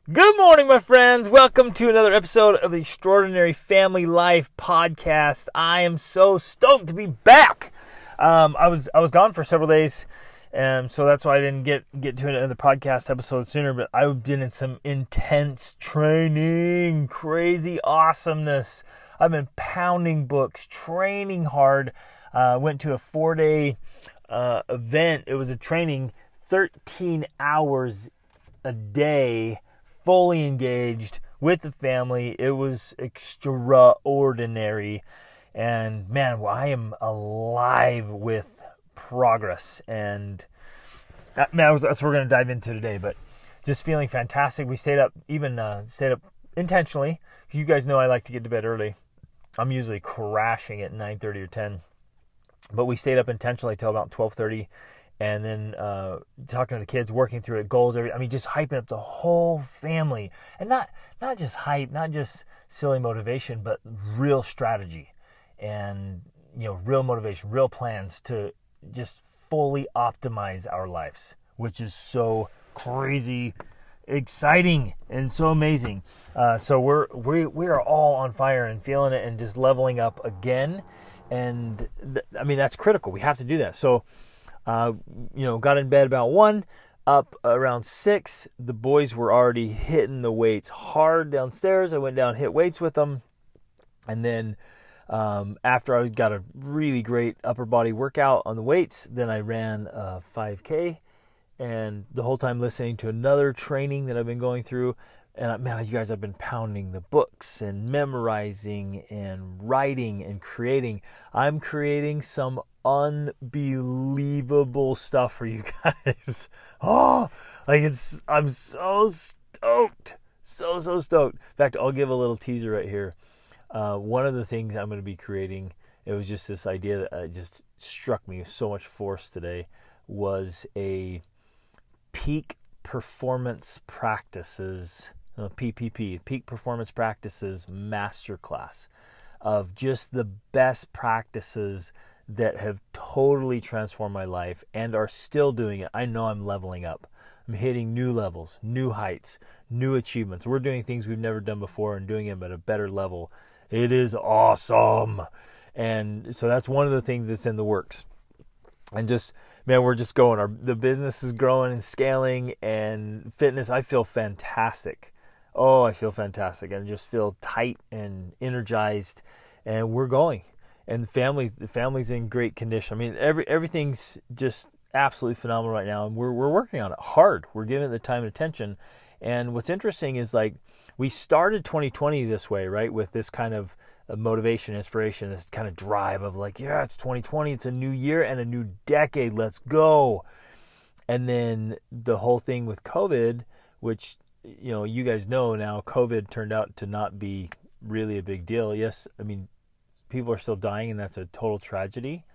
Good morning, my friends. Welcome to another episode of the Extraordinary Family Life podcast. I am so stoked to be back. I was gone for several days, and so that's why I didn't get to another podcast episode sooner. But I've been in some intense training, crazy awesomeness. I've been pounding books, training hard. Went to a 4-day event. It was a training, 13 hours a day, fully engaged with the family. It was extraordinary. And man, I am alive with progress. And that's what we're going to dive into today. But just feeling fantastic. We stayed up intentionally. You guys know I like to get to bed early. I'm usually crashing at 9:30 or 10. But we stayed up intentionally till about 12:30. And then talking to the kids, working through it, goals. Just hyping up the whole family, and not just hype, not just silly motivation, but real strategy, and real motivation, real plans to just fully optimize our lives, which is so crazy, exciting, and so amazing. So we are all on fire and feeling it, and just leveling up again, and that's critical. We have to do that. So. Got in bed about 1, up around 6. The boys were already hitting the weights hard downstairs. I went down, hit weights with them. And then after I got a really great upper body workout on the weights, then I ran a 5K. And the whole time listening to another training that I've been going through. And man, you guys, I've been pounding the books and memorizing and writing and creating. I'm creating some unbelievable stuff for you guys. I'm so stoked. So stoked. In fact, I'll give a little teaser right here. One of the things I'm going to be creating, it was just this idea that just struck me with so much force today, was a peak performance practices, PPP, peak performance practices masterclass of just the best practices that have totally transformed my life and are still doing it. I know I'm leveling up. I'm hitting new levels, new heights, new achievements. We're doing things we've never done before and doing them at a better level. It is awesome. And so that's one of the things that's in the works. And just, man, we're just going. The business is growing and scaling, and fitness, I feel fantastic. Oh, I feel fantastic. I just feel tight and energized, and we're going. And the family's in great condition. Everything's just absolutely phenomenal right now, and we're working on it hard. We're giving it the time and attention. And what's interesting is, we started 2020 this way, right, with this kind of motivation, inspiration, this kind of drive of it's 2020, it's a new year and a new decade, let's go. And then the whole thing with COVID, which, you guys know now, COVID turned out to not be really a big deal. Yes, people are still dying, and that's a total tragedy.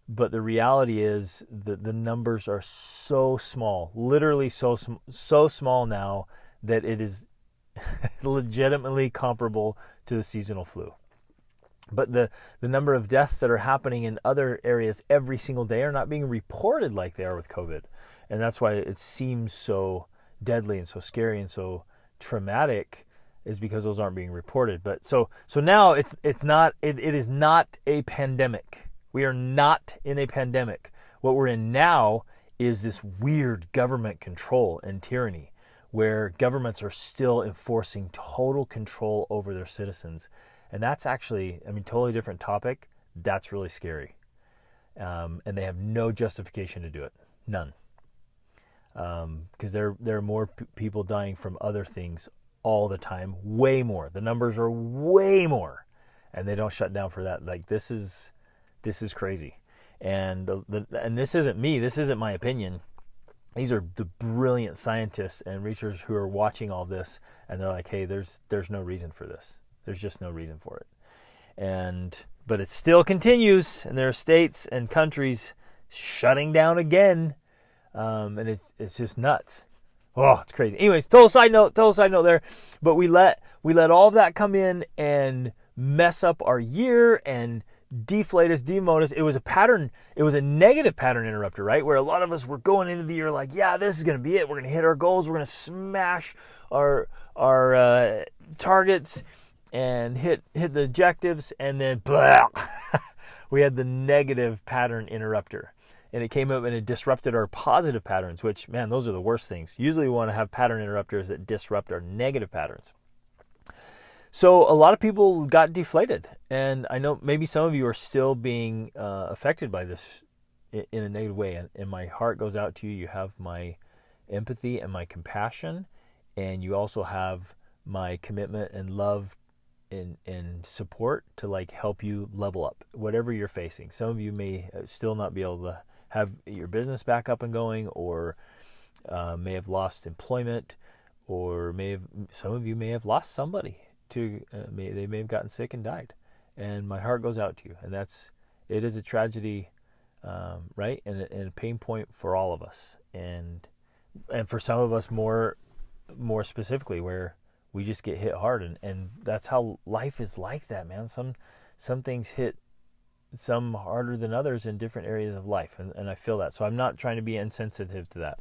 But the reality is that the numbers are so small, literally so small now, that it is legitimately comparable to the seasonal flu. But the number of deaths that are happening in other areas every single day are not being reported like they are with COVID. And that's why it seems so deadly and so scary and so traumatic, is because those aren't being reported. But so now it is not a pandemic. We are not in a pandemic. What we're in now is this weird government control and tyranny, where governments are still enforcing total control over their citizens. And that's actually, totally different topic. That's really scary. And they have no justification to do it. None. Because there are more people dying from other things all the time. Way more. The numbers are way more. And they don't shut down for that. This is crazy. And and this isn't me. This isn't my opinion. These are the brilliant scientists and researchers who are watching all this. And they're like, hey, there's no reason for this. There's just no reason for it. But it still continues, and there are states and countries shutting down again, and it's just nuts. Oh, it's crazy. Anyways, total side note there. But we let all of that come in and mess up our year and deflate us, demote us. It was a pattern. It was a negative pattern interrupter, right? Where a lot of us were going into the year like, yeah, this is going to be it. We're going to hit our goals. We're going to smash our targets and hit the objectives. And then blah, we had the negative pattern interrupter. And it came up and it disrupted our positive patterns, which, man, those are the worst things. Usually we want to have pattern interrupters that disrupt our negative patterns. So a lot of people got deflated. And I know maybe some of you are still being affected by this in a negative way. And my heart goes out to you. You have my empathy and my compassion. And you also have my commitment and love and support to like help you level up, whatever you're facing. Some of you may still not be able to have your business back up and going, or may have lost employment, or some of you may have lost somebody to they may have gotten sick and died. And my heart goes out to you. And it is a tragedy, right? And a pain point for all of us, and for some of us more specifically, where we just get hit hard, and that's how life is like that, man. Some things hit some harder than others in different areas of life, and I feel that. So I'm not trying to be insensitive to that.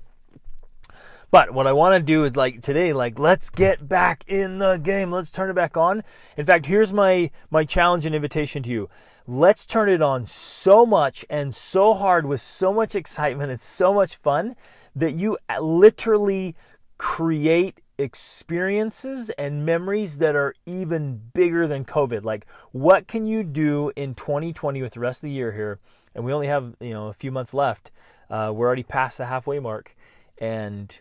But what I want to do is like today, like let's get back in the game. Let's turn it back on. In fact, here's my challenge and invitation to you. Let's turn it on so much and so hard with so much excitement and so much fun that you literally create experiences and memories that are even bigger than COVID. Like, what can you do in 2020 with the rest of the year here? And we only have, a few months left. We're already past the halfway mark. And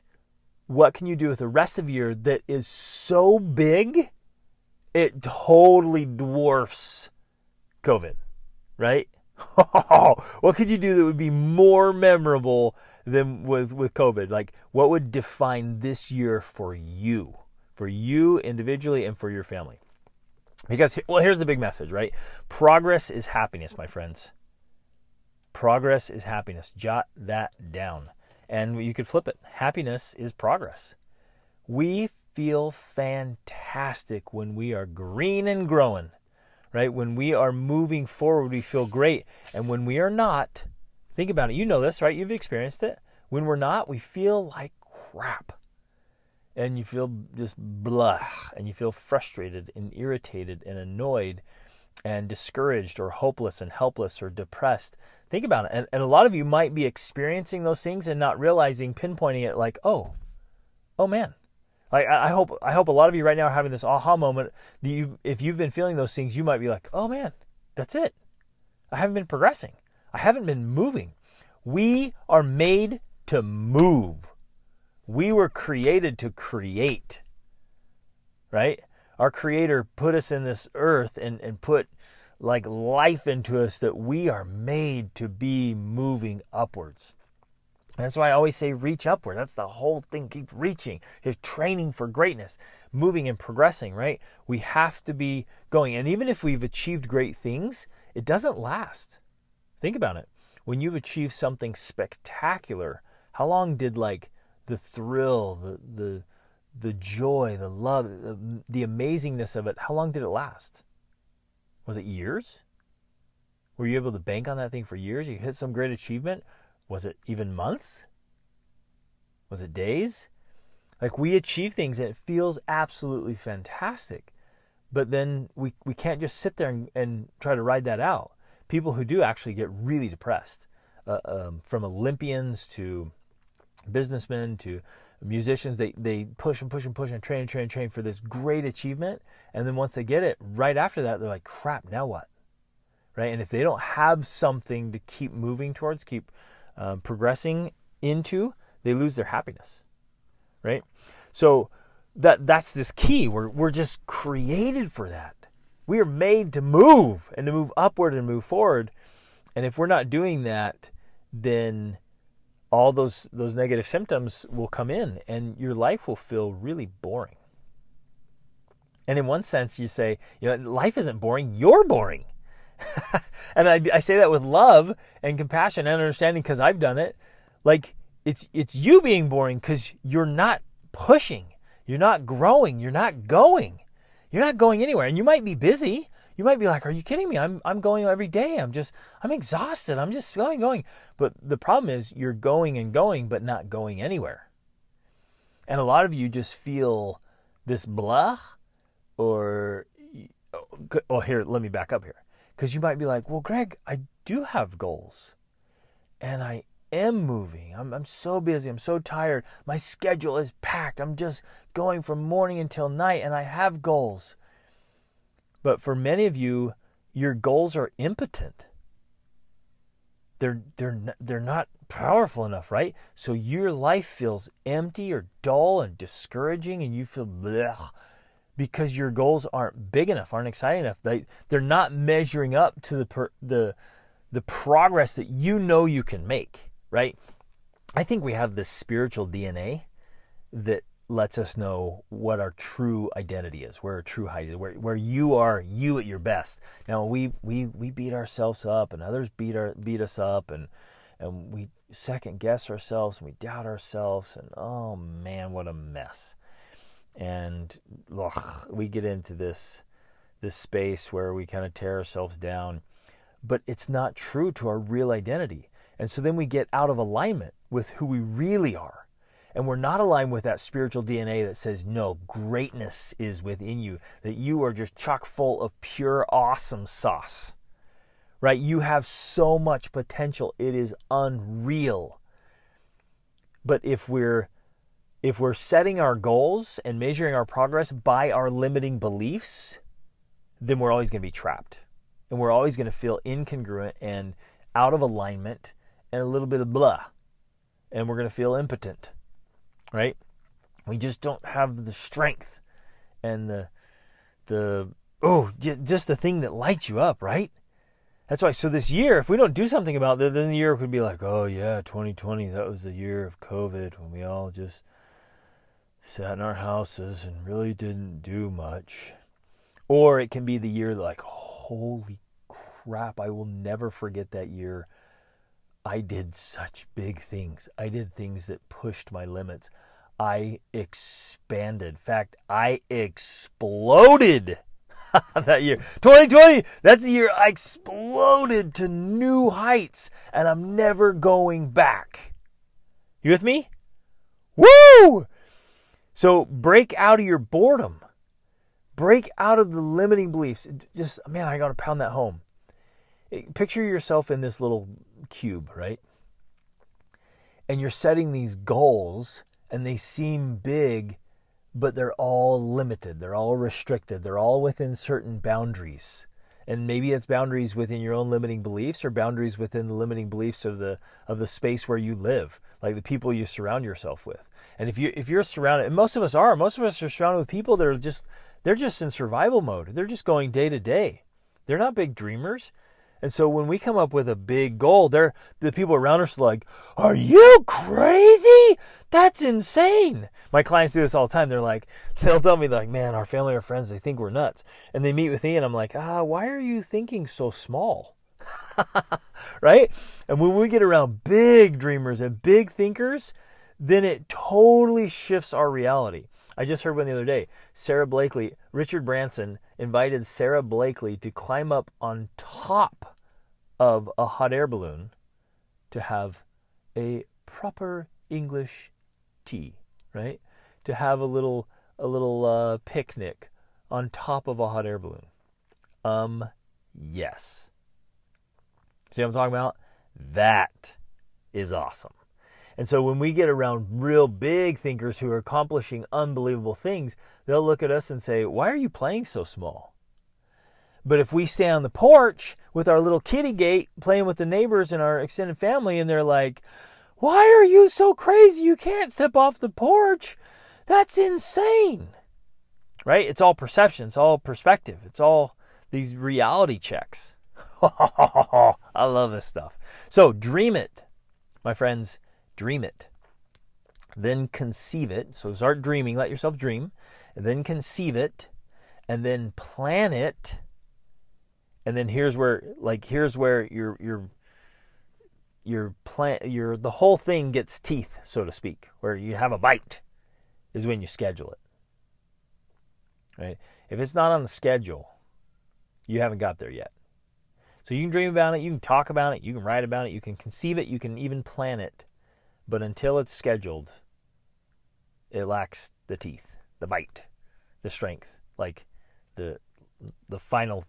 what can you do with the rest of the year that is so big, it totally dwarfs COVID, right? What could you do that would be more memorable than with COVID? Like, what would define this year for you individually and for your family? Because, well, here's the big message, right? Progress is happiness, my friends. Progress is happiness. Jot that down. And you could flip it. Happiness is progress. We feel fantastic when we are green and growing, right? When we are moving forward, we feel great. And when we are not, think about it. You know this, right? You've experienced it. When we're not, we feel like crap. And you feel just blah. And you feel frustrated and irritated and annoyed and discouraged or hopeless and helpless or depressed. Think about it. And a lot of you might be experiencing those things and not realizing, pinpointing it like, oh man. Like, I hope a lot of you right now are having this aha moment. If you've been feeling those things, you might be like, oh man, that's it. I haven't been progressing. I haven't been moving. We are made to move. We were created to create, right? Our Creator put us in this earth and put like life into us that we are made to be moving upwards. That's why I always say reach upward. That's the whole thing. Keep reaching. You're training for greatness, moving and progressing, right? We have to be going. And even if we've achieved great things, it doesn't last. Think about it. When you've achieved something spectacular, how long did like the thrill, the joy, the love, the amazingness of it, how long did it last? Was it years? Were you able to bank on that thing for years? You hit some great achievement? Was it even months? Was it days? Like, we achieve things and it feels absolutely fantastic. But then we can't just sit there and try to ride that out. People who do actually get really depressed. From Olympians to businessmen to musicians, they push and push and push and train for this great achievement. And then once they get it, right after that, they're like, crap, now what? Right? And if they don't have something to keep moving towards, keep progressing into, they lose their happiness, right? So that's this key. We're just created for that. We are made to move and to move upward and move forward. And if we're not doing that, then all those negative symptoms will come in and your life will feel really boring. And in one sense, you say, life isn't boring, you're boring. And I say that with love and compassion and understanding because I've done it. Like, it's you being boring because you're not pushing. You're not growing. You're not going. You're not going anywhere. And you might be busy. You might be like, are you kidding me? I'm going every day. I'm exhausted. I'm just going. But the problem is you're going and going, but not going anywhere. And a lot of you just feel this blah, or, oh, here, let me back up here. Because you might be like, well, Greg, I do have goals. And I am moving. I'm so busy. I'm so tired. My schedule is packed. I'm just going from morning until night, and I have goals. But for many of you, your goals are impotent. They're not powerful enough, right? So your life feels empty or dull and discouraging, and you feel bleh, because your goals aren't big enough, aren't exciting enough. They're not measuring up to the progress that you know you can make, right? I think we have this spiritual DNA that lets us know what our true identity is, where our true height is, where you are you at your best. Now we beat ourselves up, and others beat us up, and we second guess ourselves, and we doubt ourselves, and oh man, what a mess. And we get into this space where we kind of tear ourselves down, but it's not true to our real identity. And so then we get out of alignment with who we really are. And we're not aligned with that spiritual DNA that says, no, greatness is within you, that you are just chock full of pure, awesome sauce, right? You have so much potential. It is unreal. But if we're setting our goals and measuring our progress by our limiting beliefs, then we're always going to be trapped. And we're always going to feel incongruent and out of alignment and a little bit of blah. And we're going to feel impotent. Right? We just don't have the strength and just the thing that lights you up, right? That's why. So this year, if we don't do something about it, then the year could be like, oh yeah, 2020, that was the year of COVID when we all just sat in our houses and really didn't do much. Or it can be the year like, holy crap, I will never forget that year. I did such big things. I did things that pushed my limits. I expanded. In fact, I exploded that year. 2020, that's the year I exploded to new heights, and I'm never going back. You with me? Woo! So break out of your boredom. Break out of the limiting beliefs. Just, man, I got to pound that home. Picture yourself in this little cube, right? And you're setting these goals, and they seem big, but they're all limited. They're all restricted. They're all within certain boundaries. And maybe it's boundaries within your own limiting beliefs, or boundaries within the limiting beliefs of the space where you live, like the people you surround yourself with. And if you're surrounded, and most of us are surrounded with people that are they're just in survival mode. They're just going day to day. They're not big dreamers. And so when we come up with a big goal, the people around us are like, are you crazy? That's insane. My clients do this all the time. They'll tell me, like, man, our family or friends, they think we're nuts. And they meet with me and I'm like, why are you thinking so small? Right? And when we get around big dreamers and big thinkers, then it totally shifts our reality. I just heard one the other day. Richard Branson invited Sarah Blakely to climb up on top of a hot air balloon to have a proper English tea, right? To have a little picnic on top of a hot air balloon. Yes. See what I'm talking about? That is awesome. And so when we get around real big thinkers who are accomplishing unbelievable things, they'll look at us and say, why are you playing so small? But if we stay on the porch with our little kitty gate playing with the neighbors and our extended family, and they're like, why are you so crazy? You can't step off the porch. That's insane. Right? It's all perception. It's all perspective. It's all these reality checks. I love this stuff. So dream it, my friends. Dream it. Then conceive it. So start dreaming. Let yourself dream. And then conceive it. And then plan it. And then here's where the whole thing gets teeth, so to speak, where you have a bite, is when you schedule it. Right? If it's not on the schedule, You haven't got there yet. So you can dream about it, you can talk about it, you can write about it, you can conceive it, you can even plan it. But until it's scheduled, it lacks the teeth, the bite, the strength, like the final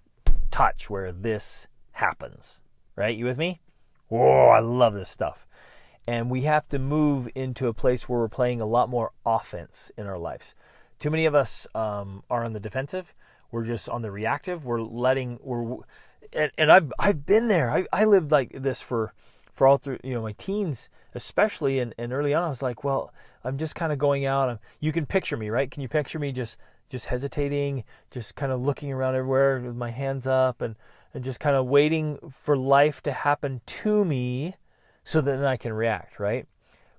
touch where this happens. Right? You with me? Whoa, I love this stuff. And we have to move into a place where we're playing a lot more offense in our lives. Too many of us are on the defensive. We're just on the reactive. And I've been there. I lived like this for all through my teens, especially, and early on. I was like, well, I'm just kind of going out. You can picture me, right? Can you picture me just hesitating, just kind of looking around everywhere with my hands up and just kind of waiting for life to happen to me so that then I can react, right?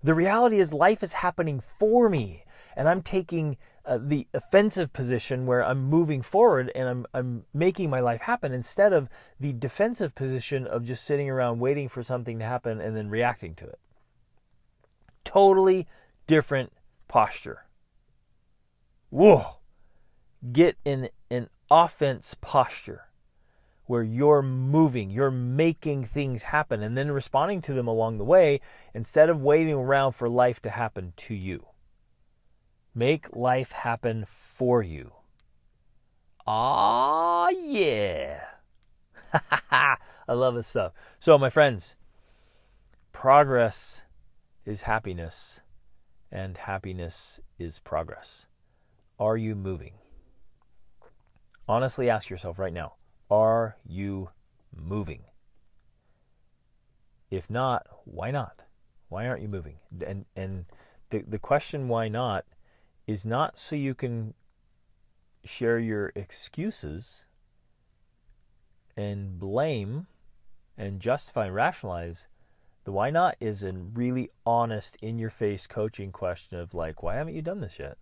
The reality is life is happening for me, and I'm taking the offensive position where I'm moving forward and I'm making my life happen instead of the defensive position of just sitting around waiting for something to happen and then reacting to it. Totally different posture. Whoa! Get in an offense posture where you're moving, you're making things happen and then responding to them along the way instead of waiting around for life to happen to you. Make life happen for you. Ah, yeah. I love this stuff. So, my friends, progress is happiness, and happiness is progress. Are you moving? Honestly, ask yourself right now, are you moving? If not, why not? Why aren't you moving? And the question why not is not so you can share your excuses and blame and justify and rationalize. The why not is a really honest, in-your-face coaching question of like, why haven't you done this yet?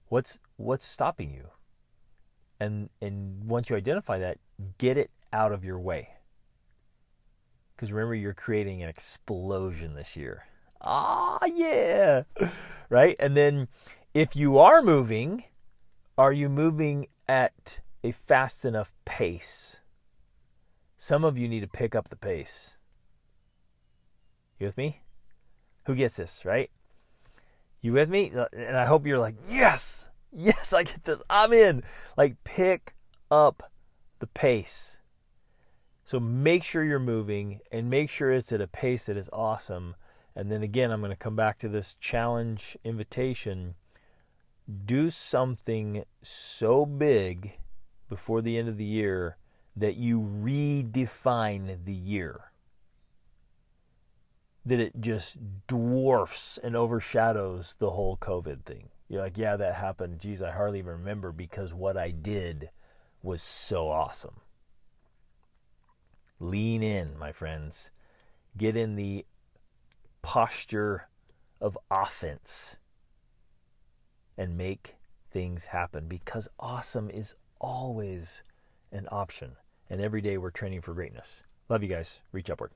What's stopping you? And once you identify that, get it out of your way. Because remember, you're creating an explosion this year. Ah, yeah. Right? And then if you are moving, are you moving at a fast enough pace? Some of you need to pick up the pace. You with me? Who gets this, right? You with me? And I hope you're like, yes, I get this. I'm in. Like, pick up the pace. So make sure you're moving and make sure it's at a pace that is awesome. And then again, I'm going to come back to this challenge invitation. Do something so big before the end of the year that you redefine the year. That it just dwarfs and overshadows the whole COVID thing. You're like, yeah, that happened. Geez, I hardly even remember because what I did was so awesome. Lean in, my friends. Get in the posture of offense and make things happen because awesome is always an option. And every day we're training for greatness. Love you guys. Reach upward.